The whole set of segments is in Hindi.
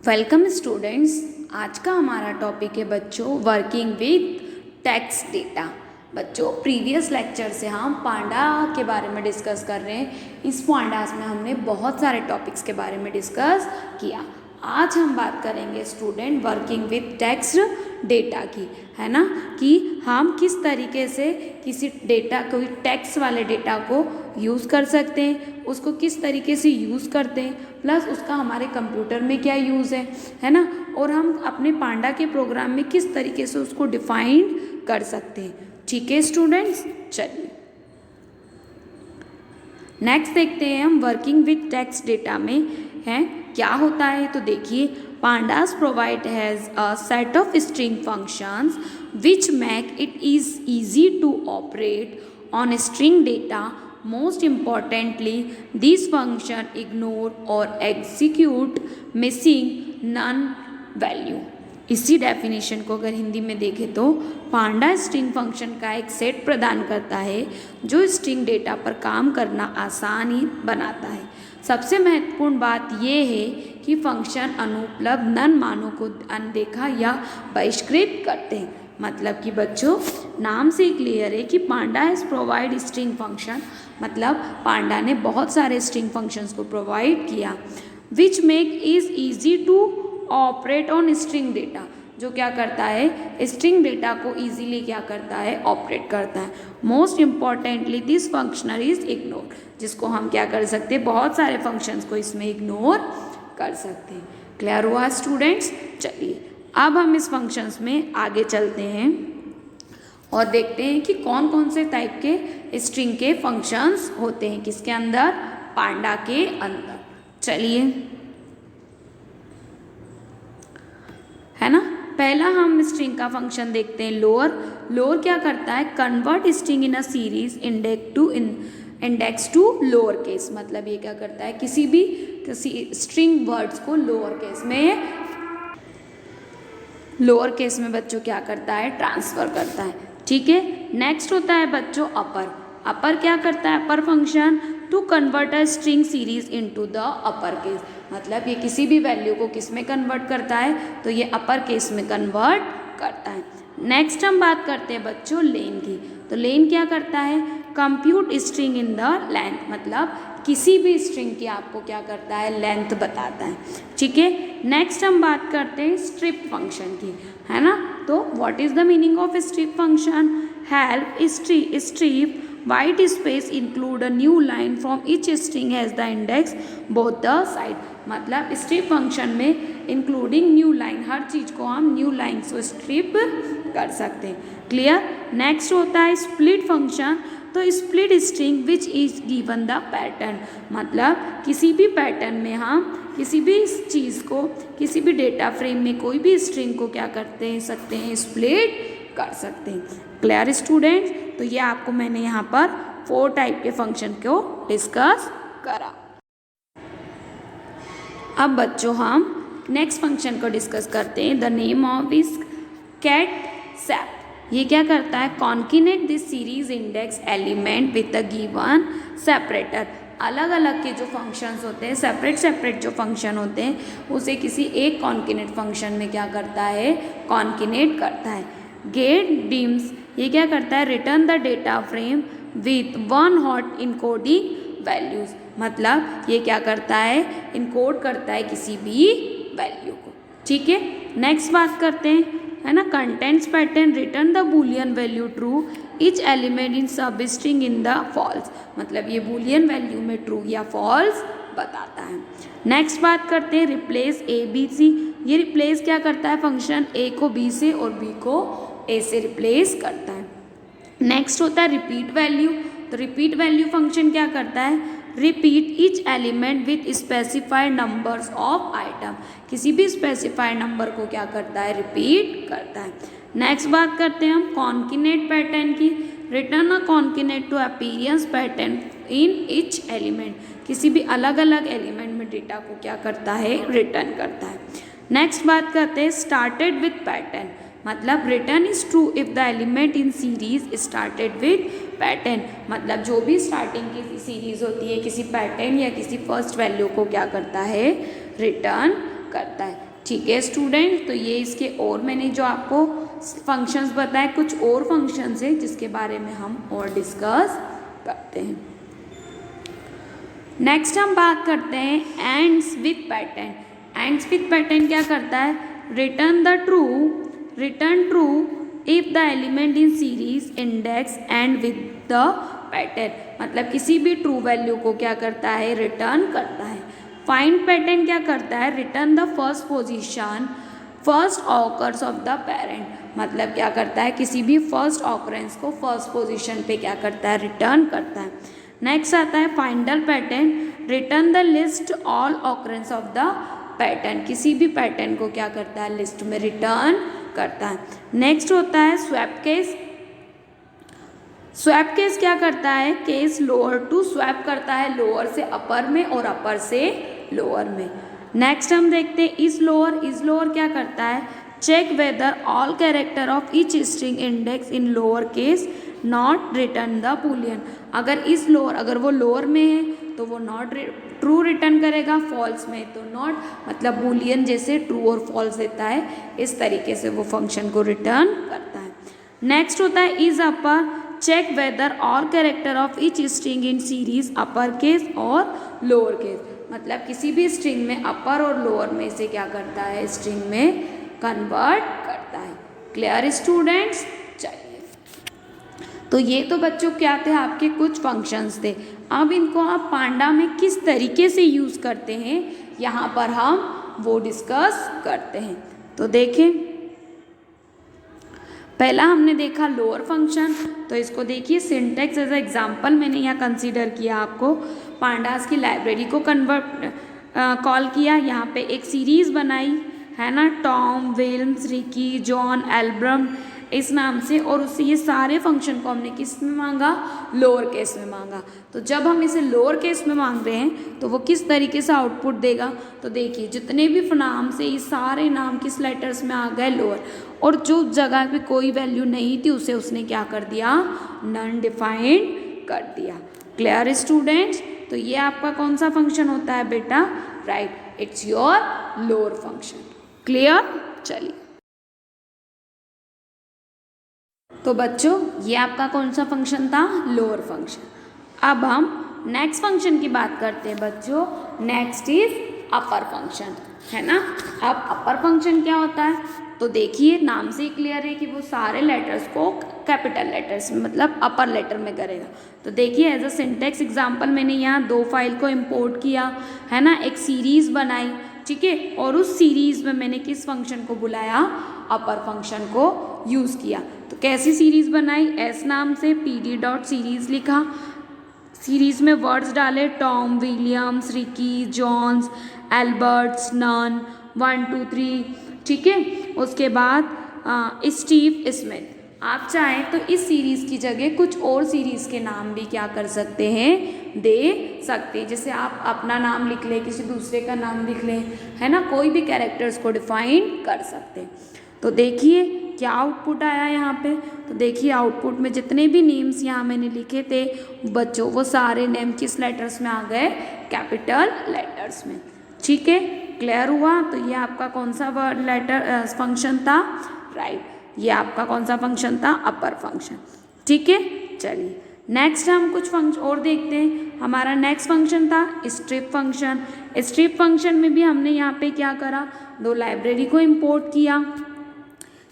Welcome students. आज का हमारा टॉपिक है बच्चों वर्किंग विथ टेक्स्ट डेटा। बच्चों प्रीवियस लेक्चर से हम पांडा के बारे में डिस्कस कर रहे हैं। इस पांडास में हमने बहुत सारे टॉपिक्स के बारे में डिस्कस किया। आज हम बात करेंगे student working with text data की, है ना, कि हम किस तरीके से किसी डेटा कोई टेक्स्ट वाले डेटा को यूज़ कर सकते हैं, उसको किस तरीके से यूज़ करते हैं, प्लस उसका हमारे कंप्यूटर में क्या यूज़ है ना, और हम अपने पांडा के प्रोग्राम में किस तरीके से उसको डिफाइन कर सकते हैं। ठीक है स्टूडेंट्स, चलिए नेक्स्ट देखते हैं हम वर्किंग विथ टेक्स्ट डेटा में है क्या होता है। तो देखिए, pandas provide has a set of string functions which make it is easy to operate on string data. Most importantly, these functions ignore or execute missing none value. इसी डेफिनेशन को अगर हिंदी में देखें तो पांडा स्ट्रिंग फंक्शन का एक सेट प्रदान करता है जो स्ट्रिंग डेटा पर काम करना आसान ही बनाता है। सबसे महत्वपूर्ण बात यह है कि फंक्शन अनुपलब्ध नन मानों को अनदेखा या बहिष्कृत करते हैं। मतलब कि बच्चों नाम से क्लियर है कि पांडा हैज़ प्रोवाइड स्ट्रिंग फंक्शन, मतलब पांडा ने बहुत सारे स्ट्रिंग फंक्शंस को प्रोवाइड किया which make is easy to operate on string data, जो क्या करता है स्ट्रिंग डेटा को इजीली क्या करता है ऑपरेट करता है। Most importantly this function is ignore, जिसको हम क्या कर सकते हैं बहुत सारे फंक्शंस को इसमें इग्नोर कर सकते हैं। क्लियर हुआ स्टूडेंट्स? चलिए अब हम इस फंक्शंस में आगे चलते हैं और देखते हैं कि कौन कौन से टाइप के स्ट्रिंग के फंक्शंस होते हैं किसके अंदर, पांडा के अंदर। चलिए है ना, पहला हम स्ट्रिंग का फंक्शन देखते हैं लोअर। लोअर क्या करता है, convert string in a series index to lower case. मतलब ये क्या करता है किसी स्ट्रिंग वर्ड्स को लोअर केस में बच्चों क्या करता है ट्रांसफर करता है। ठीक है, नेक्स्ट होता है बच्चों अपर। अपर क्या करता है, upper function to convert a string series into the upper case. मतलब ये किसी भी वैल्यू को किस में कन्वर्ट करता है, तो ये अपर केस में कन्वर्ट करता है। नेक्स्ट हम बात करते हैं बच्चों लेन की। तो लेन क्या करता है, compute string in the length, मतलब किसी भी स्ट्रिंग की आपको क्या करता है लेंथ बताता है। ठीक है, नेक्स्ट हम बात करते हैं स्ट्रिप फंक्शन की, है ना। तो what is the meaning of strip function, help strip white space include a new line from each string has the index both the side। मतलब स्ट्रिप फंक्शन में इंक्लूडिंग न्यू लाइन, हर चीज़ को हम न्यू लाइन से स्ट्रिप कर सकते हैं। क्लियर। नेक्स्ट होता है स्प्लिट फंक्शन। तो split string which is given the pattern, मतलब किसी भी पैटर्न में हम किसी भी चीज़ को किसी भी डेटा फ्रेम में कोई भी स्ट्रिंग को क्या करते सकते हैं स्प्लिट कर सकते हैं। Clear students? तो ये आपको मैंने यहाँ पर 4 टाइप के फंक्शन को डिस्कस करा। अब बच्चों हम नेक्स्ट फंक्शन को डिस्कस करते हैं। The name of is cat sap. ये क्या करता है, concatenate this series index element with the given separator. अलग अलग के जो फंक्शंस होते हैं, सेपरेट जो फंक्शन होते हैं, उसे किसी एक कॉन्किनेट फंक्शन में क्या करता है कॉन्किनेट करता है। गेट डिम्स ये क्या करता है, return the data frame with 1 hot encoding values. मतलब ये क्या करता है इनकोड करता है किसी भी वैल्यू को। ठीक है, नेक्स्ट बात करते हैं, है ना, contents pattern return the boolean value true each element in sub string in the false. मतलब ये बूलियन वैल्यू में ट्रू या फॉल्स बताता है। नेक्स्ट बात करते हैं रिप्लेस ए बी सी। ये रिप्लेस क्या करता है, फंक्शन ए को बी से और बी को ए से रिप्लेस करता है। नेक्स्ट होता है रिपीट वैल्यू। तो रिपीट वैल्यू फंक्शन क्या करता है, repeat each element with specified numbers of item. किसी भी स्पेसिफाइड नंबर को क्या करता है रिपीट करता है। नेक्स्ट बात करते हैं हम कॉन्किनेट पैटर्न की। Return a concatenate to appearance pattern in each element. किसी भी अलग अलग एलिमेंट में डेटा को क्या करता है रिटर्न करता है। नेक्स्ट बात करते हैं स्टार्टेड विथ पैटर्न। मतलब return is true if the element in series started with pattern. मतलब जो भी स्टार्टिंग की सीरीज होती है किसी पैटर्न या किसी फर्स्ट वैल्यू को क्या करता है रिटर्न करता है। ठीक है स्टूडेंट, तो ये इसके और मैंने जो आपको फंक्शंस बताए, कुछ और फंक्शंस है जिसके बारे में हम और डिस्कस करते हैं। नेक्स्ट हम बात करते हैं ends with pattern. Ends with pattern क्या करता है? Return true if the element in series index and with the pattern, मतलब किसी भी ट्रू वैल्यू को क्या करता है? रिटर्न करता है। फाइंड पैटर्न क्या करता है? Return the first position first occurs of the parent, मतलब क्या करता है? किसी भी फर्स्ट ऑकरेंस को फर्स्ट पोजीशन पे क्या करता है? रिटर्न करता है। नेक्स्ट आता है find all pattern, return the list all occurrence of the pattern, किसी भी पैटर्न को क्या करता है? लिस्ट में रिटर्न करता है। नेक्स्ट होता है स्वैप केस। स्वैप केस क्या करता है? केस लोअर टू स्वैप करता है लोअर से अपर में और अपर से लोअर में। नेक्स्ट हम देखते हैं इज लोअर क्या करता है? Check whether all character of each string index in lower case not return the boolean, अगर इस लोअर, अगर वो लोअर में है तो वो नॉट ट्रू रिटर्न करेगा, फॉल्स में तो नॉट, मतलब बूलियन जैसे ट्रू और फॉल्स देता है, इस तरीके से वो फंक्शन को रिटर्न करता है। नेक्स्ट होता है is upper, check whether all character of each string in series upper case और लोअर केस, मतलब किसी भी स्ट्रिंग में अपर और लोअर में से क्या करता है? स्ट्रिंग में कन्वर्ट करता है। Clear students? चलिए, तो ये तो बच्चों क्या थे? आपके कुछ फंक्शंस थे। अब इनको आप पांडा में किस तरीके से यूज़ करते हैं, यहाँ पर हम वो डिस्कस करते हैं। तो देखें, पहला हमने देखा लोअर फंक्शन, तो इसको देखिए सिंटैक्स एज एग्जांपल मैंने यहाँ कंसीडर किया, आपको पांडास की लाइब्रेरी को कॉल किया, यहाँ पे एक सीरीज़ बनाई है ना, टॉम, विल्म्स, रिकी, जॉन, एल्ब्रम इस नाम से, और उससे ये सारे फंक्शन को हमने किस में मांगा? लोअर केस में मांगा। तो जब हम इसे लोअर केस में मांग रहे हैं तो वो किस तरीके से आउटपुट देगा? तो देखिए जितने भी नाम से ये सारे नाम किस लेटर्स में आ गए? लोअर, और जो जगह पे कोई वैल्यू नहीं थी उसे उसने क्या कर दिया? नन डिफाइंड कर दिया। Clear students? तो ये आपका कौन सा फंक्शन होता है बेटा? Right, it's your lower function. Clear? चलिए, तो बच्चों ये आपका कौन सा फंक्शन था? Lower function. अब हम नेक्स्ट फंक्शन की बात करते हैं बच्चों। नेक्स्ट इज अपर फंक्शन, है ना। अब अपर फंक्शन क्या होता है? तो देखिए नाम से ही क्लियर है कि वो सारे लेटर्स को कैपिटल लेटर्स में, मतलब अपर लेटर में करेगा। तो देखिए एज अ सिंटेक्स एग्जांपल मैंने यहाँ 2 फाइल को इंपोर्ट किया है ना, एक सीरीज़ बनाई, ठीक है, और उस सीरीज़ में मैंने किस फंक्शन को बुलाया? अपर फंक्शन को यूज़ किया। तो कैसी सीरीज़ बनाई? एस नाम से pd.series लिखा, सीरीज़ में वर्ड्स डाले Tom, Williams, Ricky, Johns, Alberts, none, 1 2 3, ठीक है। उसके बाद स्टीव स्मिथ। आप चाहें तो इस सीरीज़ की जगह कुछ और सीरीज़ के नाम भी क्या कर सकते हैं? दे सकते हैं। जैसे आप अपना नाम लिख लें, किसी दूसरे का नाम लिख लें, है ना, कोई भी कैरेक्टर्स को डिफाइन कर सकते हैं। तो देखिए क्या आउटपुट आया यहाँ पे। तो देखिए आउटपुट में जितने भी नेम्स यहाँ मैंने लिखे थे बच्चों, वो सारे नेम किस लेटर्स में आ गए? कैपिटल लेटर्स में। ठीक है, क्लियर हुआ? तो ये आपका कौन सा वर्ड लेटर फंक्शन था? राइट, ये आपका कौन सा फंक्शन था? अपर फंक्शन। ठीक है, चलिए नेक्स्ट हम कुछ फंक्शन और देखते हैं। हमारा नेक्स्ट फंक्शन था स्ट्रिप फंक्शन। स्ट्रिप फंक्शन में भी हमने यहाँ पे क्या करा? 2 लाइब्रेरी को इंपोर्ट किया,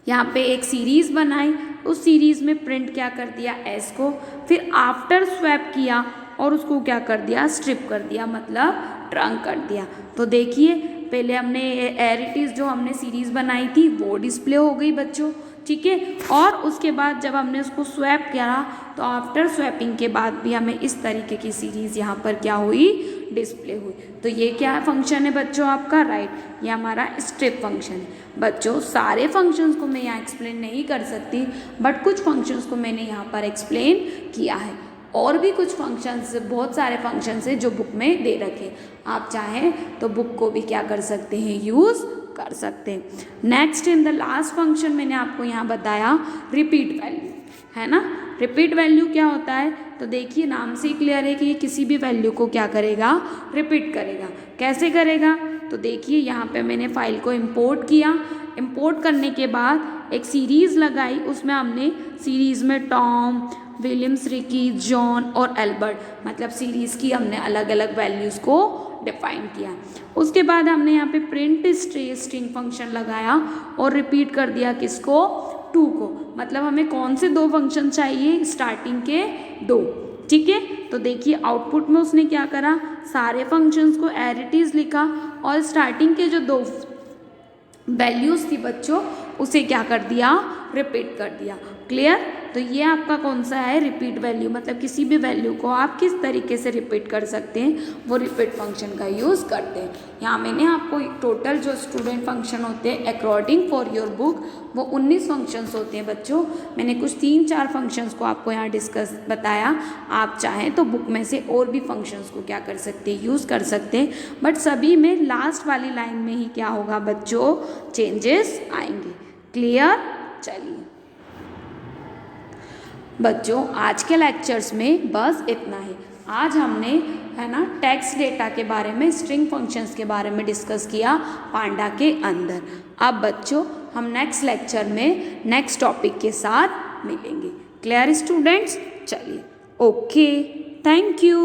यहाँ पे एक सीरीज़ बनाई, उस सीरीज़ में प्रिंट क्या कर दिया? एस को, फिर आफ्टर स्वैप किया और उसको क्या कर दिया? स्ट्रिप कर दिया, मतलब ट्रंक कर दिया। तो देखिए पहले हमने एरिटीज़ जो हमने सीरीज़ बनाई थी वो डिस्प्ले हो गई बच्चों, ठीक है, और उसके बाद जब हमने उसको स्वैप किया तो आफ्टर स्वैपिंग के बाद भी हमें इस तरीके की सीरीज़ यहाँ पर क्या हुई? डिस्प्ले हुई। तो ये क्या फंक्शन है बच्चों आपका? राइट, ये हमारा स्ट्रिप फंक्शन है। बच्चों सारे फंक्शंस को मैं यहाँ एक्सप्लेन नहीं कर सकती, बट कुछ फंक्शंस को मैंने यहाँ पर एक्सप्लेन किया है। और भी कुछ फंक्शंस, बहुत सारे फंक्शंस हैं जो बुक में दे रखे, आप चाहें तो बुक को भी क्या कर सकते हैं? यूज़ कर सकते हैं। Next in the last function मैंने आपको यहाँ बताया रिपीट वैल्यू, है ना। रिपीट वैल्यू क्या होता है? तो देखिए नाम से ही क्लियर है कि ये किसी भी वैल्यू को क्या करेगा? रिपीट करेगा। कैसे करेगा? तो देखिए यहाँ पे मैंने फाइल को इंपोर्ट किया, इंपोर्ट करने के बाद एक सीरीज़ लगाई, उसमें हमने सीरीज़ में टॉम, विलियम्स, रिकी, जॉन और एल्बर्ट मतलब सीरीज़ की हमने अलग अलग वैल्यूज़ को डिफाइन किया। उसके बाद हमने यहाँ पे प्रिंट स्ट्रिंग फंक्शन लगाया और रिपीट कर दिया किसको, 2 को, मतलब हमें कौन से 2 फंक्शन चाहिए, स्टार्टिंग के 2, ठीक है। तो देखिए आउटपुट में उसने क्या करा, सारे फंक्शंस को एज इट इज़ लिखा और स्टार्टिंग के जो 2 वैल्यूज़ थी बच्चों उसे क्या कर दिया, रिपीट कर दिया। क्लियर। तो ये आपका कौन सा है, रिपीट वैल्यू, मतलब किसी भी वैल्यू को आप किस तरीके से रिपीट कर सकते हैं, वो रिपीट फंक्शन का यूज़ करते हैं। यहाँ मैंने आपको टोटल जो स्टूडेंट फंक्शन होते हैं अकॉर्डिंग फॉर योर बुक वो 19 फंक्शंस होते हैं बच्चों। मैंने कुछ 3-4 फंक्शंस को आपको यहाँ डिस्कस बताया, आप चाहें तो बुक में से और भी फंक्शंस को क्या कर सकते हैं, यूज़ कर सकते हैं, बट सभी में लास्ट वाली लाइन में ही क्या होगा बच्चों, चेंजेस आएंगे। क्लियर। चलिए बच्चों आज के लेक्चर्स में बस इतना ही। आज हमने है ना टेक्स्ट डेटा के बारे में, स्ट्रिंग फंक्शंस के बारे में डिस्कस किया पांडा के अंदर। अब बच्चों हम नेक्स्ट लेक्चर में नेक्स्ट टॉपिक के साथ मिलेंगे। Clear students. चलिए ओके, थैंक यू।